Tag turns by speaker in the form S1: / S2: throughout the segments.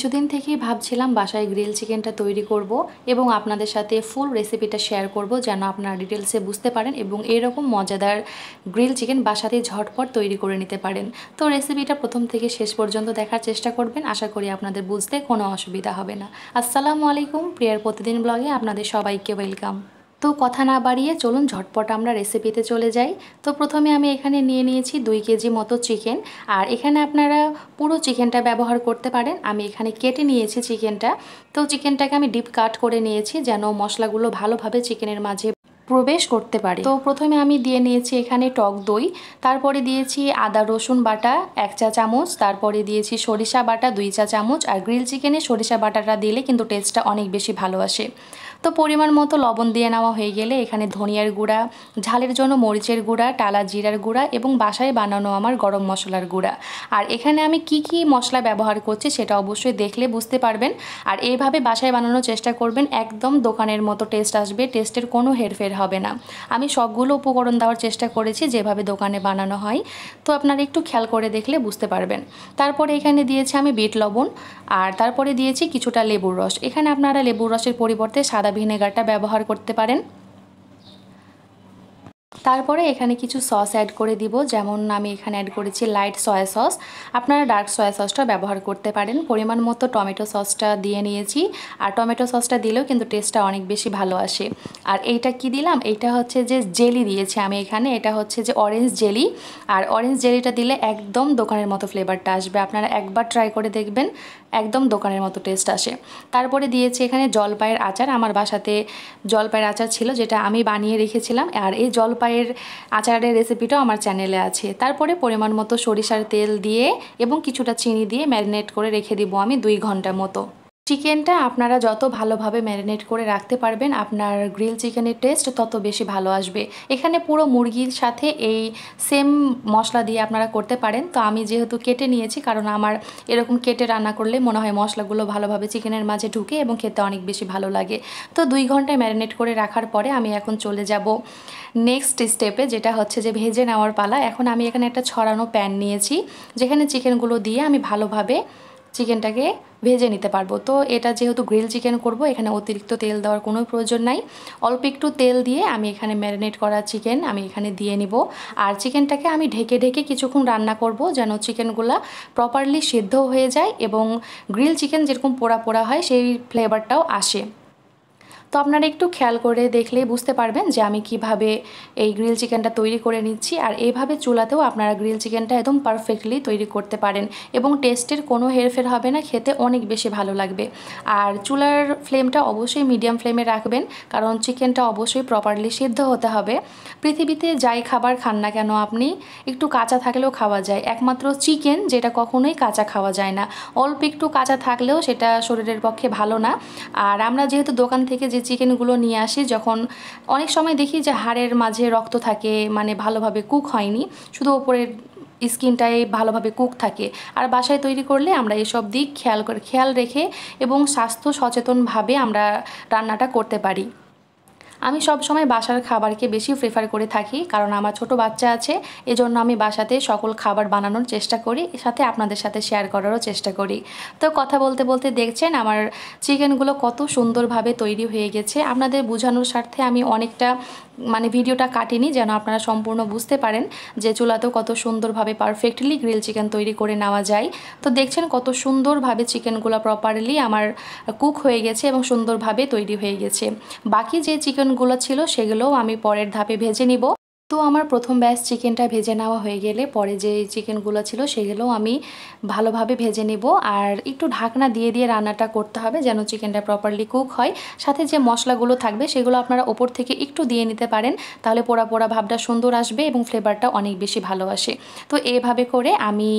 S1: কিছুদিন থেকেই ভাবছিলাম বাসায় গ্রিল চিকেনটা তৈরি করব এবং আপনাদের সাথে ফুল রেসিপিটা শেয়ার করব যেন আপনারা ডিটেলসে বুঝতে পারেন এবং এরকম মজাদার গ্রিল চিকেন বাসাতেই ঝটপট তৈরি করে নিতে পারেন। তো রেসিপিটা প্রথম থেকে শেষ পর্যন্ত দেখার চেষ্টা করবেন, আশা করি আপনাদের বুঝতে কোনো অসুবিধা হবে না। আসসালামু আলাইকুম, প্রিয়ার প্রতিদিন ব্লগে আপনাদের সবাইকে ওয়েলকাম। তো কথা না বাড়িয়ে চলুন ঝটপট আমরা রেসিপিতে চলে যাই। তো প্রথমে আমি এখানে নিয়ে নিয়েছি 2 কেজি মতো চিকেন, আর এখানে আপনারা পুরো চিকেনটা ব্যবহার করতে পারেন। আমি এখানে কেটে নিয়েছি চিকেনটা। তো চিকেনটাকে আমি ডিপ কাট করে নিয়েছি যেন মশলাগুলো ভালোভাবে চিকেনের মাঝে প্রবেশ করতে পারে। তো প্রথমে আমি দিয়ে নিয়েছি এখানে টক দই, তারপরে দিয়েছি আদা রসুন বাটা 1 চা চামচ, তারপরে দিয়েছি সরিষা বাটা 2 চা চামচ। আর গ্রিল চিকেনে সরিষা বাটাটা দিলে কিন্তু টেস্টটা অনেক বেশি ভালো আসে। তো পরিমাণ মতো লবণ দিয়ে নেওয়া হয়ে গেলে এখানে ধনিয়ার গুঁড়া, ঝালের জন্য মরিচের গুঁড়া, টালা জিরার গুঁড়া এবং বাসায় বানানো আমার গরম মশলার গুঁড়া। আর এখানে আমি কি মশলা ব্যবহার করছি সেটা অবশ্যই দেখলে বুঝতে পারবেন। আর এইভাবে বাসায় বানানোর চেষ্টা করবেন, একদম দোকানের মতো টেস্ট আসবে, টেস্টের কোনো হেরফের হবে না। আমি সবগুলো উপকরণ দেওয়ার চেষ্টা করেছি যেভাবে দোকানে বানানো হয়, তো আপনারা একটু খেয়াল করে দেখলে বুঝতে পারবেন। তারপরে এখানে দিয়েছি আমি বিট লবণ, আর তারপরে দিয়েছি কিছুটা লেবুর রস। এখানে আপনারা লেবুর রসের পরিবর্তে সাদা ভিনেগারটা ব্যবহার করতে পারেন। তারপরে এখানে কিছু সস অ্যাড করে দিব, যেমন আমি এখানে অ্যাড করেছি লাইট সয়া সস, আপনারা ডার্ক সয়া সসটা ব্যবহার করতে পারেন। পরিমাণ মতো টমেটো সসটা দিয়ে নিয়েছি, আর টমেটো সসটা দিলেও কিন্তু টেস্টটা অনেক বেশি ভালো আসে। আর এইটা কি দিলাম, এইটা হচ্ছে যে জেলি দিয়েছি আমি এখানে, এটা হচ্ছে যে অরেঞ্জ জেলি। আর অরেঞ্জ জেলিটা দিলে একদম দোকানের মতো ফ্লেভারটা আসবে, আপনারা একবার ট্রাই করে দেখবেন, একদম দোকানের মতো টেস্ট আসে। তারপরে দিয়েছি এখানে জলপাইয়ের আচার, আমার বাসাতে জলপাইয়ের আচার ছিল যেটা আমি বানিয়ে রেখেছিলাম, আর এই জলপাইয়ের আচারের রেসিপিটাও আমার চ্যানেলে আছে। তারপরে পরিমাণ মতো সরিষার তেল দিয়ে এবং কিছুটা চিনি দিয়ে ম্যারিনেট করে রেখে দিব আমি 2 ঘন্টা মতো। চিকেনটা আপনারা যত ভালোভাবে ম্যারিনেট করে রাখতে পারবেন আপনার গ্রিল চিকেনের টেস্ট তত বেশি ভালো আসবে। এখানে পুরো মুরগির সাথে এই সেম মশলা দিয়ে আপনারা করতে পারেন। তো আমি যেহেতু কেটে নিয়েছি, কারণ আমার এরকম কেটে রান্না করলে মনে হয় মশলাগুলো ভালোভাবে চিকেনের মাঝে ঢুকে এবং খেতে অনেক বেশি ভালো লাগে। তো 2 ঘন্টায় ম্যারিনেট করে রাখার পরে আমি এখন চলে যাব নেক্সট স্টেপে, যেটা হচ্ছে যে ভেজে নেওয়ার পালা। এখন আমি এখানে একটা ছড়ানো প্যান নিয়েছি, যেখানে চিকেনগুলো দিয়ে আমি ভালোভাবে চিকেনটাকে ভেজে নিতে পারবো। তো এটা যেহেতু গ্রিল চিকেন করব, এখানে অতিরিক্ত তেল দেওয়ার কোনো প্রয়োজন নাই। অল্প একটু তেল দিয়ে আমি এখানে ম্যারিনেট করা চিকেন আমি এখানে দিয়ে নিব। আর চিকেনটাকে আমি ঢেকে ঢেকে কিছুক্ষণ রান্না করব যেন চিকেনগুলো প্রপারলি সিদ্ধ হয়ে যায় এবং গ্রিল চিকেন যেরকম পোড়া পোড়া হয় সেই ফ্লেভারটাও আসে। তো আপনারা একটু খেয়াল করে দেখলেই বুঝতে পারবেন যে আমি কিভাবে এই গ্রিল চিকেনটা তৈরি করে নিচ্ছি। আর এইভাবে চুলাতেও আপনারা গ্রিল চিকেনটা একদম পারফেক্টলি তৈরি করতে পারেন এবং টেস্টের কোনো হেরফের হবে না, খেতে অনেক বেশি ভালো লাগবে। আর চুলার ফ্লেমটা অবশ্যই মিডিয়াম ফ্লেমে রাখবেন, কারণ চিকেনটা অবশ্যই প্রপারলি সিদ্ধ হতে হবে। পৃথিবীতে যাই খাবার খান না কেন আপনি, একটু কাঁচা থাকলেও খাওয়া যায়, একমাত্র চিকেন যেটা কখনোই কাঁচা খাওয়া যায় না। অল্প একটু কাঁচা থাকলেও সেটা শরীরের পক্ষে ভালো না। আর আমরা যেহেতু দোকান থেকে যে চিকেনগুলো নিয়ে আসি, যখন অনেক সময় দেখি যে হাড়ের মাঝে রক্ত থাকে, মানে ভালোভাবে কুক হয়নি, শুধু ওপরের স্কিনটাই ভালোভাবে কুক থাকে। আর বাসায় তৈরি করলে আমরা এসব দিক খেয়াল রেখে এবং স্বাস্থ্য সচেতনভাবে আমরা রান্নাটা করতে পারি। আমি সব সময় বাসার খাবারকে বেশি প্রেফার করে থাকি, কারণ আমার ছোট বাচ্চা আছে, এজন্য আমি বাসাতে সকল খাবার বানানোর চেষ্টা করি, সাথে আপনাদের সাথে শেয়ার করারও চেষ্টা করি। তো কথা বলতে বলতে দেখছেন আমার চিকেনগুলো কত সুন্দরভাবে তৈরি হয়ে গেছে। আপনাদের বোঝানোর স্বার্থে আমি অনেকটা ভিডিওটা কাটিনি, যেন আপনারা সম্পূর্ণ বুঝতে পারেন যে চুলাতেও কত সুন্দরভাবে পারফেক্টলি গ্রিল চিকেন তৈরি করে নেওয়া যায়। তো দেখছেন কত সুন্দরভাবে চিকেনগুলো প্রপারলি আমার কুক হয়ে গেছে এবং সুন্দরভাবে তৈরি হয়ে গেছে। বাকি যে চিকেনগুলো ছিল সেগুলোও আমি পরের ধাপে ভেজে নিব। তো আমার প্রথম ব্যাচ চিকেনটা ভেজে নেওয়া হয়ে গেলে পরে যে চিকেনগুলো ছিল সেগুলোও আমি ভালোভাবে ভেজে নেব। আর একটু ঢাকনা দিয়ে দিয়ে রান্নাটা করতে হবে যেন চিকেনটা প্রপারলি কুক হয়। সাথে যে মশলাগুলো থাকবে সেগুলো আপনারা ওপর থেকে একটু দিয়ে নিতে পারেন, তাহলে পোড়া পোড়া ভাবটা সুন্দর আসবে এবং ফ্লেভারটা অনেক বেশি ভালো আসে। তো এইভাবে করে আমি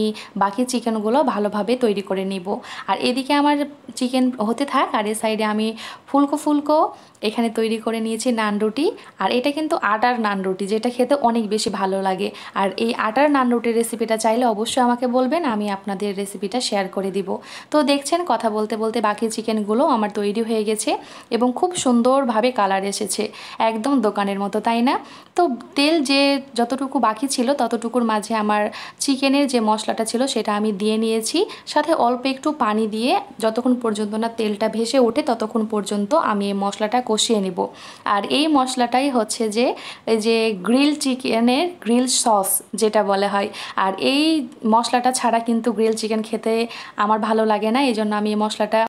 S1: বাকি চিকেনগুলো ভালোভাবে তৈরি করে নিব। আর এদিকে আমার চিকেন হতে থাক, আর এই সাইডে আমি ফুলকো এখানে তৈরি করে নিয়েছি নান রুটি। আর এটা কিন্তু আটার নান রুটি, যেটা খেতে অনেক বেশি ভালো লাগে। আর এই আটার নান রুটির রেসিপিটা চাইলে অবশ্যই আমাকে বলবেন, আমি আপনাদের রেসিপিটা শেয়ার করে দিব। তো দেখছেন কথা বলতে বলতে বাকি চিকেনগুলো আমার তৈরি হয়ে গেছে এবং খুব সুন্দরভাবে কালার এসেছে, একদম দোকানের মতো, তাই না? তো তেল যে যতটুকু বাকি ছিল ততটুকুর মাঝে আমার চিকেনের যে মশলাটা ছিল সেটা আমি দিয়ে নিয়েছি, সাথে অল্প একটু পানি দিয়ে যতক্ষণ পর্যন্ত না তেলটা ভেসে ওঠে ততক্ষণ পর্যন্ত আমি এই মশলাটা কষিয়ে নেব। আর এই মশলাটাই হচ্ছে যে এই যে গ্রিল চিকেনের গ্রিল সস যেটা বলা হয়। আর এই মশলাটা ছাড়া কিন্তু গ্রিল চিকেন খেতে আমার ভালো লাগে না, এই জন্য আমি এই মশলাটা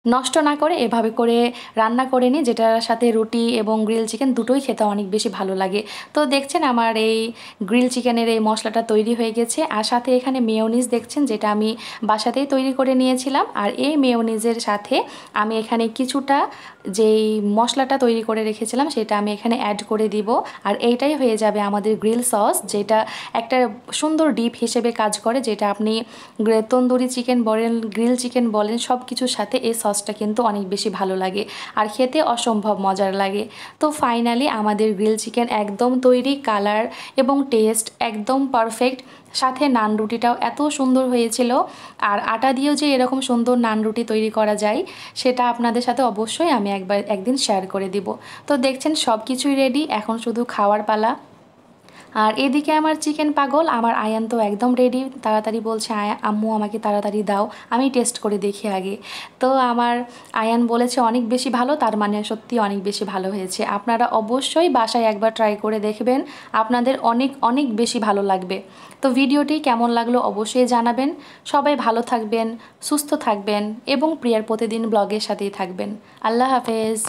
S1: নষ্ট না করে এভাবে করে রান্না করে নিই, যেটার সাথে রুটি এবং গ্রিল চিকেন দুটোই খেতে অনেক বেশি ভালো লাগে। তো দেখছেন আমার এই গ্রিল চিকেনের এই মশলাটা তৈরি হয়ে গেছে। আর সাথে এখানে মেয়োনিজ দেখছেন, যেটা আমি বাসাতেই তৈরি করে নিয়েছিলাম। আর এই মেয়োনিজের সাথে আমি এখানে কিছুটা যেই মশলাটা তৈরি করে রেখেছিলাম সেটা আমি এখানে অ্যাড করে দিব। আর এইটাই হয়ে যাবে আমাদের গ্রিল সস, যেটা একটা সুন্দর ডিপ হিসেবে কাজ করে, যেটা আপনি তন্দুরি চিকেন বলেন, গ্রিল চিকেন বলেন, সব কিছুর সাথে এই সসটা কিন্তু অনেক বেশি ভালো লাগে আর খেতে অসম্ভব মজার লাগে। তো ফাইনালি আমাদের গ্রিল চিকেন একদম তৈরি, কালার এবং টেস্ট একদম পারফেক্ট, সাথে নান রুটিটাও এত সুন্দর হয়েছিল। আর আটা দিয়েও যে এরকম সুন্দর নান রুটি তৈরি করা যায় সেটা আপনাদের সাথে অবশ্যই আমি একদিন শেয়ার করে দিব। তো দেখছেন সব কিছুই রেডি, এখন শুধু খাওয়ার পালা। আর এদিকে আমার চিকেন পাগল আমার আয়ান তো একদম রেডি, তাড়াতাড়ি বলছে আম্মু আমাকে তাড়াতাড়ি দাও, আমি টেস্ট করে দেখি আগে। তো আমার আয়ান বলেছে অনেক বেশি ভালো, তার মানে সত্যি অনেক বেশি ভালো হয়েছে। আপনারা অবশ্যই বাসায় একবার ট্রাই করে দেখবেন, আপনাদের অনেক অনেক বেশি ভালো লাগবে। তো ভিডিওটি কেমন লাগলো অবশ্যই জানাবেন। সবাই ভালো থাকবেন, সুস্থ থাকবেন এবং প্রিয়ার প্রতিদিন ব্লগের সাথেই থাকবেন। আল্লাহ হাফেজ।